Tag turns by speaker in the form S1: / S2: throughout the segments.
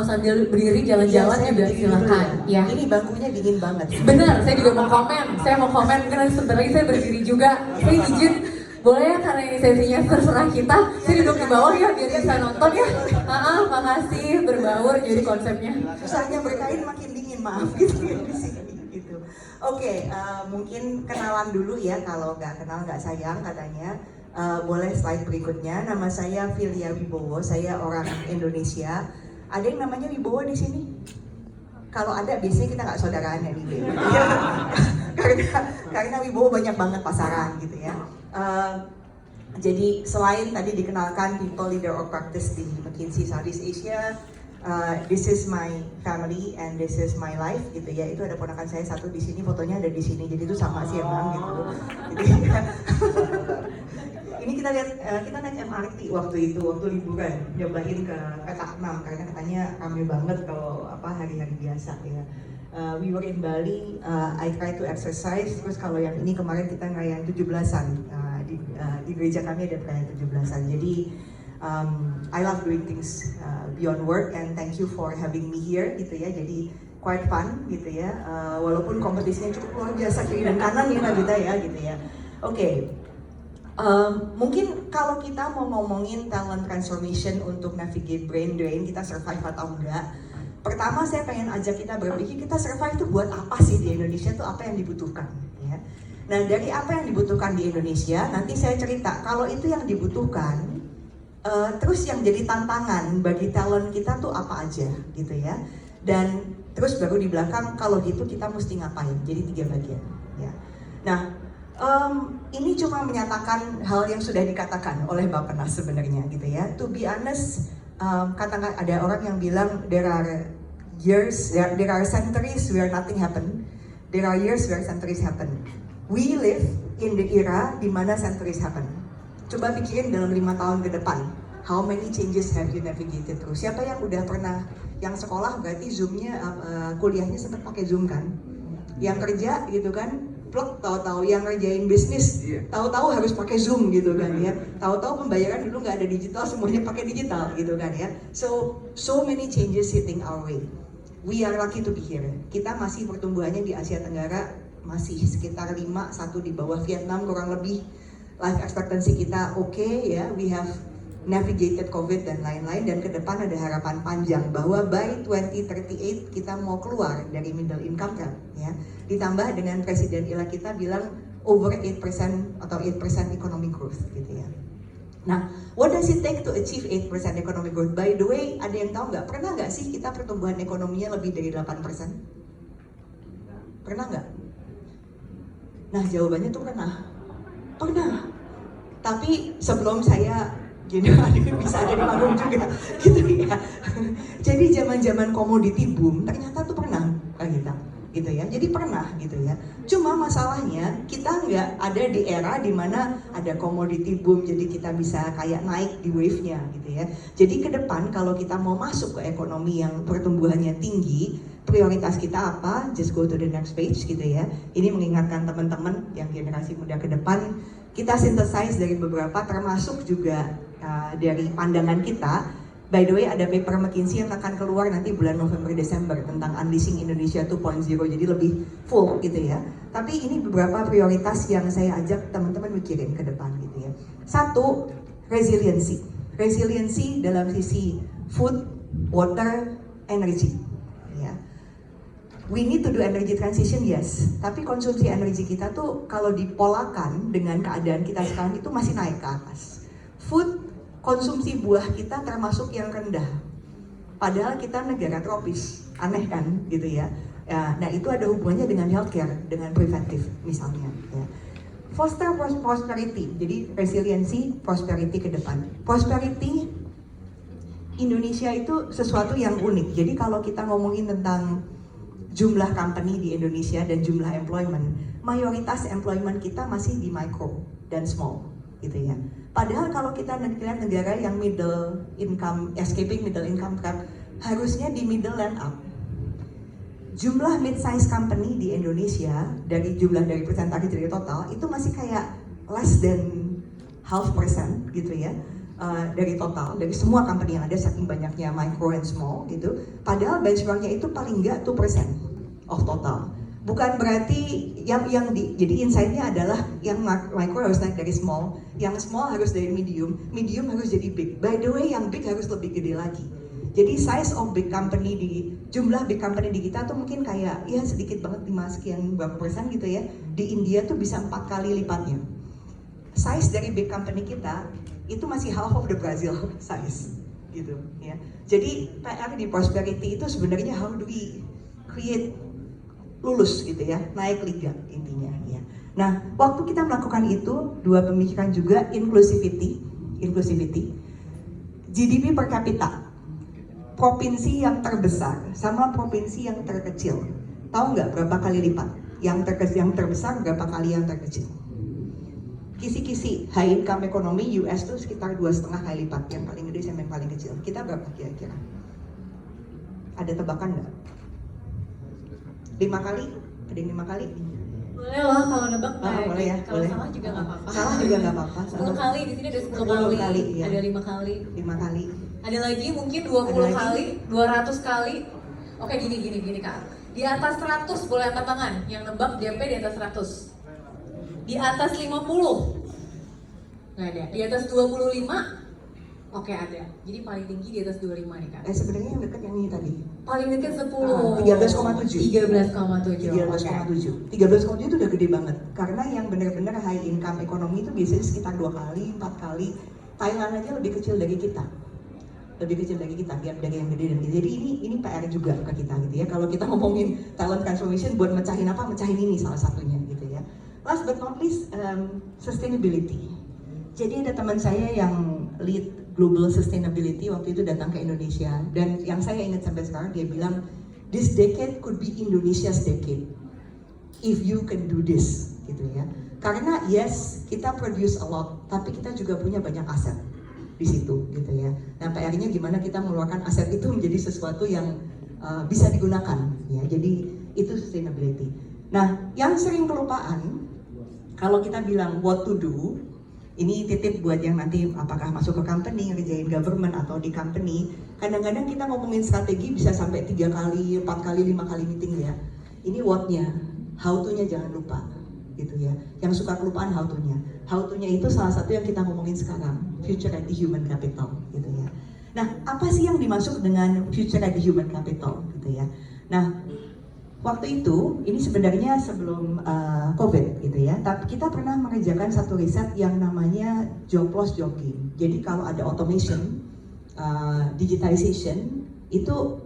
S1: mau sambil berdiri jalan-jalan
S2: saya
S1: juga
S2: berdiri
S1: silakan.
S2: dulu
S1: Ya.
S2: Ini bangkunya dingin banget.
S1: Benar, saya juga mau komen. Saya mau komen karena sebentar lagi saya berdiri juga. Saya izin, boleh ya karena ini sesinya terserah kita. Saya duduk di bawah ya biar bisa nonton ya. Makasih berbaur jadi konsepnya.
S2: Susahnya berkain makin dingin, maaf gitu di sini gitu. Oke, mungkin kenalan dulu ya, kalau nggak kenal nggak sayang katanya. Boleh slide berikutnya. Nama saya Filia Wibowo, saya orang Indonesia. Ada yang namanya Wibowo di sini? Kalau ada biasanya kita nggak saudaraan ya nih. karena Wibowo banyak banget pasaran gitu ya. Jadi selain tadi dikenalkan People Leader of Practice di McKinsey Southeast Asia, this is my family and this is my life gitu ya. Itu ada ponakan saya satu di sini, fotonya ada di sini, jadi itu sama sih emang gitu. Jadi, ini kita lihat, kita naik MRT waktu liburan, nyobain ke Petak 6 karena katanya rame banget kalau hari-hari biasa ya. We were in Bali, I try to exercise, terus kalau yang ini kemarin kita ngerayain 17-an, di gereja kami ada perayaan 17-an. Jadi I love doing things beyond work and thank you for having me here gitu ya. Jadi quite fun gitu ya, walaupun kompetisinya cukup luar biasa kiri dan kanan ya Nabita ya gitu ya. Oke. Mungkin kalau kita mau ngomongin talent transformation untuk navigate brain drain, kita survive atau enggak. Pertama saya pengen ajak kita berpikir, kita survive itu buat apa sih di Indonesia, itu apa yang dibutuhkan ya. Nah dari apa yang dibutuhkan di Indonesia, nanti saya cerita kalau itu yang dibutuhkan, terus yang jadi tantangan bagi talent kita tuh apa aja gitu ya. Dan terus baru di belakang kalau gitu kita mesti ngapain, jadi 3 bagian ya. Nah ini cuma menyatakan hal yang sudah dikatakan oleh Bappenas sebenarnya gitu ya. To be honest, katakan ada orang yang bilang there are centuries where nothing happen, there are years where centuries happen. We live in the era di mana centuries happen. Coba pikirin dalam 5 tahun ke depan, how many changes have you navigated through? Siapa yang udah pernah, yang sekolah berarti zoomnya, kuliahnya sempat pakai zoom kan? Yang kerja gitu kan? Plek, tahu-tahu yang ngerjain bisnis, tahu-tahu harus pakai Zoom gitu kan ya. Tahu-tahu pembayaran dulu nggak ada digital, semuanya pakai digital gitu kan ya. So many changes hitting our way. We are lucky to be here. Kita masih pertumbuhannya di Asia Tenggara masih sekitar 5, 1 di bawah Vietnam kurang lebih. Life expectancy kita oke ya. We have navigated COVID dan lain-lain, dan ke depan ada harapan panjang bahwa by 2038 kita mau keluar dari middle income gap ya. Ditambah dengan presiden ila kita bilang over 8% atau 8% economic growth gitu ya. Nah, what does it take to achieve 8% economic growth? By the way, ada yang tahu nggak? Pernah nggak sih kita pertumbuhan ekonominya lebih dari 8%? Pernah nggak? Nah, jawabannya tuh pernah. Pernah. Tapi sebelum saya jadi bisa ada di panggung juga gitu ya. Jadi zaman-zaman komoditi boom ternyata tuh pernah kita gitu ya. Jadi pernah gitu ya. Cuma masalahnya kita nggak ada di era dimana ada komoditi boom jadi kita bisa kayak naik di wave-nya gitu ya. Jadi ke depan kalau kita mau masuk ke ekonomi yang pertumbuhannya tinggi, prioritas kita apa? Just go to the next page gitu ya. Ini mengingatkan teman-teman yang generasi muda ke depan, kita synthesize dari beberapa termasuk juga dari pandangan kita. By the way, ada paper McKinsey yang akan keluar nanti bulan November-Desember tentang Unleashing Indonesia 2.0, jadi lebih full gitu ya. Tapi ini beberapa prioritas yang saya ajak teman-teman mikirin ke depan gitu ya. 1, resiliency. Resiliency dalam sisi food, water, energy. Ya. We need to do energy transition, yes. Tapi konsumsi energi kita tuh kalau dipolakan dengan keadaan kita sekarang itu masih naik ke atas. Food, konsumsi buah kita termasuk yang rendah. Padahal kita negara tropis, aneh kan gitu ya. Nah itu ada hubungannya dengan healthcare, dengan preventif misalnya. Ya. Foster prosperity, jadi resiliency, prosperity ke depan. Prosperity Indonesia itu sesuatu yang unik. Jadi kalau kita ngomongin tentang jumlah company di Indonesia dan jumlah employment, mayoritas employment kita masih di micro dan small gitu ya. Padahal kalau kita lihat negara yang middle income, escaping middle income gap, harusnya di middle and up. Jumlah mid-size company di Indonesia dari persentase dari total itu masih kayak less than 0,5% gitu ya. dari total, dari semua company yang ada, saking banyaknya micro and small gitu. Padahal benchmarknya itu paling nggak 2% of total. Bukan berarti jadi insight-nya adalah yang micro harus naik dari small, yang small harus dari medium, medium harus jadi big. By the way, yang big harus lebih gede lagi. Jadi size of big company jumlah big company di kita tuh mungkin kayak ya sedikit banget 5 sekian berapa persen gitu ya. Di India tuh bisa 4 kali lipatnya. Size dari big company kita itu masih half of the Brazil size gitu ya. Jadi PR di prosperity itu sebenarnya how do we create lulus gitu ya, naik liga intinya ya. Nah, waktu kita melakukan itu dua pemikiran juga inclusivity, GDP per kapita, provinsi yang terbesar sama provinsi yang terkecil, tahu nggak berapa kali lipat? Yang terbesar berapa kali yang terkecil? Kisi-kisi high income ekonomi US tuh sekitar 2,5 kali lipat, yang paling gede sama yang paling kecil. Kita berapa kira-kira? Ada tebakan nggak? 5 kali? Ada yang 5 kali?
S1: Boleh lah kalau nebak.
S2: Boleh ya.
S1: Kalau
S2: boleh.
S1: salah juga nggak apa-apa.
S2: Salah juga nggak apa-apa.
S1: 10 kali, di sini ada 10 kali,
S2: ya.
S1: ada 5 kali.
S2: 5 kali.
S1: Ada lagi mungkin 20 kali, 200 kali. Oke, gini Kak. Di atas 100 boleh angkat tangan. Yang nebak DP di atas 100. Di atas 50 nggak ada. Di atas 25 oke ada. Jadi paling tinggi di atas 25 nih Kak.
S2: Sebenarnya yang dekat yang ini tadi.
S1: Paling dekat 10.
S2: 13,7.
S1: 13,7.
S2: 13,7 itu udah gede banget. Karena yang benar-benar high income ekonomi itu biasanya sekitar 2 kali, 4 kali. Thailand aja lebih kecil dari kita. Lebih kecil dari kita, dari yang gede dan gede. Jadi ini PR juga ke kita gitu ya. Kalau kita ngomongin talent transformation buat mecahin apa? Mecahin ini salah satunya gitu ya. Last but not least, sustainability. Jadi ada teman saya yang lead global sustainability waktu itu datang ke Indonesia, dan yang saya ingat sampai sekarang dia bilang, this decade could be Indonesia's decade if you can do this, gitu ya. Karena yes, kita produce a lot, tapi kita juga punya banyak aset di situ, gitu ya. Nah, PR-nya gimana kita mengeluarkan aset itu menjadi sesuatu yang bisa digunakan, ya. Jadi itu sustainability. Nah, yang sering kelupaan kalau kita bilang what to do. Ini titip buat yang nanti apakah masuk ke company, ngerjain government atau di company. Kadang-kadang kita ngomongin strategi bisa sampai 3 kali, 4 kali, 5 kali meeting ya. Ini what-nya, how to-nya jangan lupa gitu ya. Yang suka kelupaan how to-nya. How to-nya itu salah satu yang kita ngomongin sekarang, future ready human capital gitu ya. Nah, apa sih yang dimaksud dengan future ready human capital gitu ya. Nah, waktu itu, ini sebenarnya sebelum COVID gitu ya, tapi kita pernah mengerjakan satu riset yang namanya job loss job gain. Jadi kalau ada automation, digitization, itu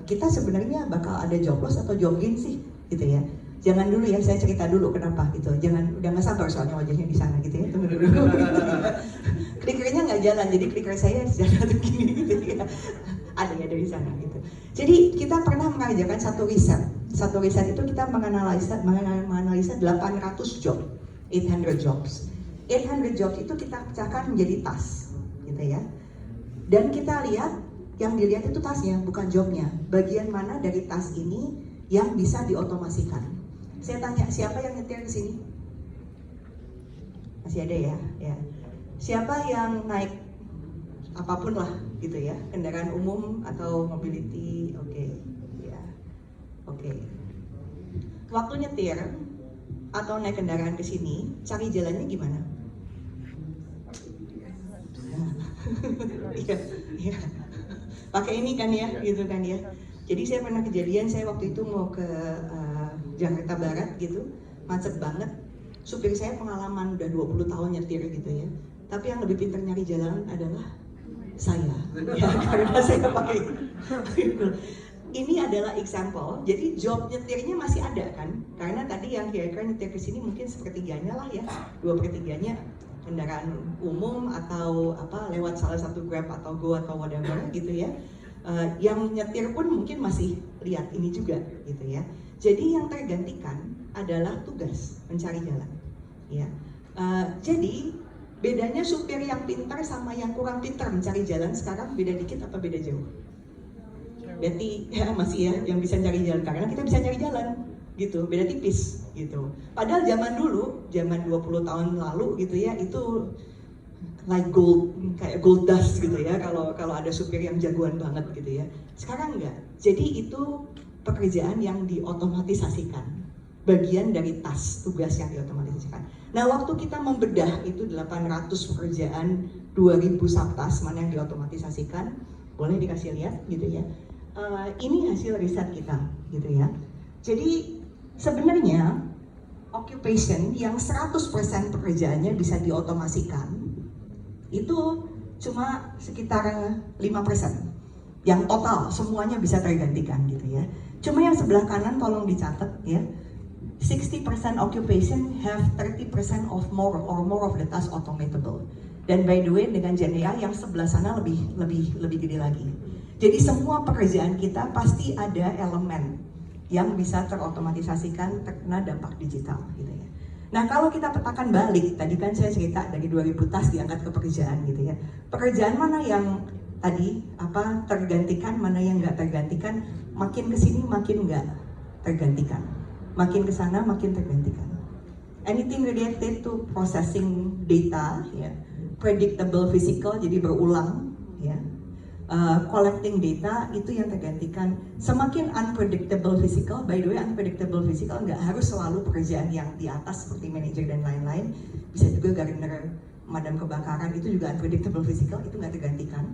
S2: kita sebenarnya bakal ada job loss atau job gain sih gitu ya. Jangan dulu ya, saya cerita dulu kenapa gitu. Jangan, udah nggak sabar soalnya wajahnya di sana gitu ya. Tunggu dulu. Klikernya nggak jalan, jadi kliker saya jalan begini gitu ya. Ada ya dari sana gitu. Jadi kita pernah mengerjakan satu riset. Satu riset itu kita menganalisa 800 job, 800 jobs. 800 jobs itu kita pecahkan menjadi task, gitu ya. Dan kita lihat, yang dilihat itu tasnya, bukan jobnya. Bagian mana dari task ini yang bisa diotomasikan? Saya tanya, siapa yang nyetir di sini? Masih ada ya? Ya. Siapa yang naik apapun lah gitu ya, kendaraan umum atau mobility, oke. Ya. Oke. Waktu nyetir atau naik kendaraan ke sini, cari jalannya gimana? Iya, iya. Pakai ini kan ya, gitu kan ya. Jadi saya pernah kejadian, saya waktu itu mau ke Jakarta Barat gitu, macet banget. Supir saya pengalaman udah 20 tahun nyetir gitu ya. Tapi yang lebih pintar nyari jalan adalah saya, ya, karena saya pakai itu. Ini adalah example. Jadi job nyetirnya masih ada kan? Karena tadi yang kira-kira nyetir ke sini mungkin sepertiganya lah ya, 2/3 kendaraan umum atau apa lewat salah satu Grab atau Go atau whatever gitu ya. Yang nyetir pun mungkin masih lihat ini juga gitu ya. Jadi yang tergantikan adalah tugas mencari jalan. Ya. Jadi bedanya supir yang pintar sama yang kurang pintar mencari jalan sekarang beda dikit apa beda jauh? Berarti ya masih ya yang bisa cari jalan, karena kita bisa cari jalan gitu, beda tipis gitu. Padahal zaman dulu, zaman 20 tahun lalu gitu ya, itu like gold, kayak gold dust gitu ya, kalau ada supir yang jagoan banget gitu ya. Sekarang enggak. Jadi itu pekerjaan yang diotomatisasikan, bagian dari tugas yang diotomatisasikan. Nah, waktu kita membedah itu 800 pekerjaan, 2000 subtask mana yang diotomatisasikan, boleh dikasih lihat gitu ya. Ini hasil riset kita gitu ya. Jadi sebenarnya occupation yang 100% pekerjaannya bisa diotomasikan itu cuma sekitar 5%. Yang total semuanya bisa tergantikan gitu ya. Cuma yang sebelah kanan tolong dicatat ya. 60% occupation have 30% of more of the task automatable. Dan by the way dengan Gen AI yang sebelah sana lebih gede lagi. Jadi semua pekerjaan kita pasti ada elemen yang bisa terotomatisasikan terkena dampak digital gitu ya. Nah, kalau kita petakan balik, tadi kan saya cerita dari 2000 task diangkat ke pekerjaan gitu ya. Pekerjaan mana yang tadi tergantikan, mana yang nggak tergantikan, makin kesini makin nggak tergantikan, makin kesana makin tergantikan. Anything related to processing data, ya, predictable physical jadi berulang, ya. Collecting data itu yang tergantikan. Semakin unpredictable physical, by the way unpredictable physical nggak harus selalu pekerjaan yang di atas seperti manajer dan lain-lain, bisa juga gardener, pemadam kebakaran itu juga unpredictable physical, itu nggak tergantikan.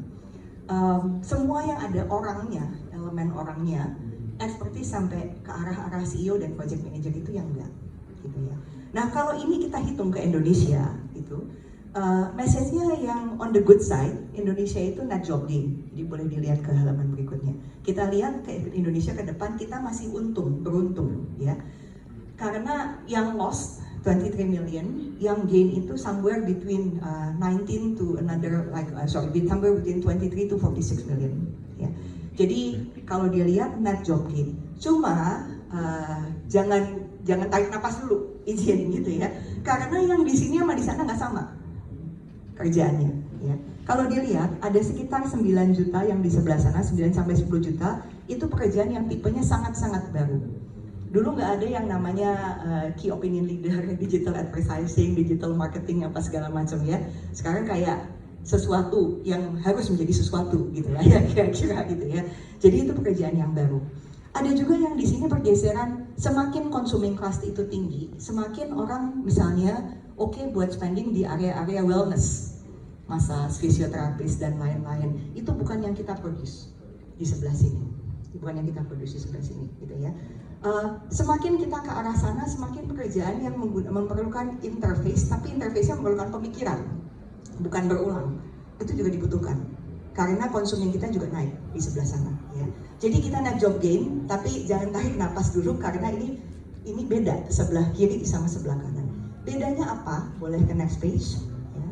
S2: Semua yang ada orangnya, elemen orangnya, expertise sampai ke arah CEO dan project manager itu yang enggak, gitu ya. Nah, kalau ini kita hitung ke Indonesia, itu message-nya yang on the good side, Indonesia itu net job gain. Jadi boleh dilihat ke halaman berikutnya. Kita lihat ke Indonesia ke depan kita masih beruntung, ya. Karena yang lost 23 million, yang gain itu somewhere between 19 to another somewhere between 23 to 46 million, ya. Jadi kalau dilihat net job gain, cuma jangan tarik napas dulu, izin gitu ya. Karena yang di sini sama di sana nggak sama kerjaannya, ya. Kalau dilihat ada sekitar 9 juta yang di sebelah sana, 9 sampai 10 juta itu pekerjaan yang tipenya sangat-sangat baru. Dulu nggak ada yang namanya key opinion leader, digital advertising, digital marketing apa segala macam ya. Sekarang kayak sesuatu yang harus menjadi sesuatu gitu ya, kira-kira gitu ya. Jadi itu pekerjaan yang baru. Ada juga yang di sini pergeseran, semakin consuming cost itu tinggi, semakin orang misalnya oke buat spending di area-area wellness, massage, fisioterapis dan lain-lain. Itu bukan yang kita produce di sebelah sini, bukan yang kita produce di sebelah sini, gitu ya. Semakin kita ke arah sana, semakin pekerjaan yang memerlukan interface, tapi interface-nya memerlukan pemikiran, bukan berulang. Itu juga dibutuhkan, karena konsumsi kita juga naik di sebelah sana, ya. Jadi kita net job gain, tapi jangan tarik napas dulu karena ini beda sebelah kiri sama sebelah kanan. Bedanya apa? Boleh ke next page. Ya.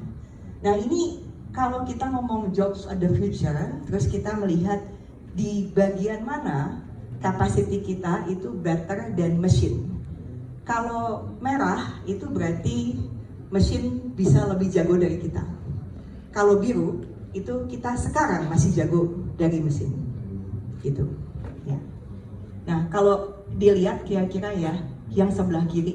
S2: Nah ini kalau kita ngomong jobs of the future, terus kita melihat di bagian mana capacity kita itu better than machine. Kalau merah itu berarti mesin bisa lebih jago dari kita. Kalau biru itu kita sekarang masih jago dari mesin, gitu. Ya. Nah kalau dilihat kira-kira ya yang sebelah kiri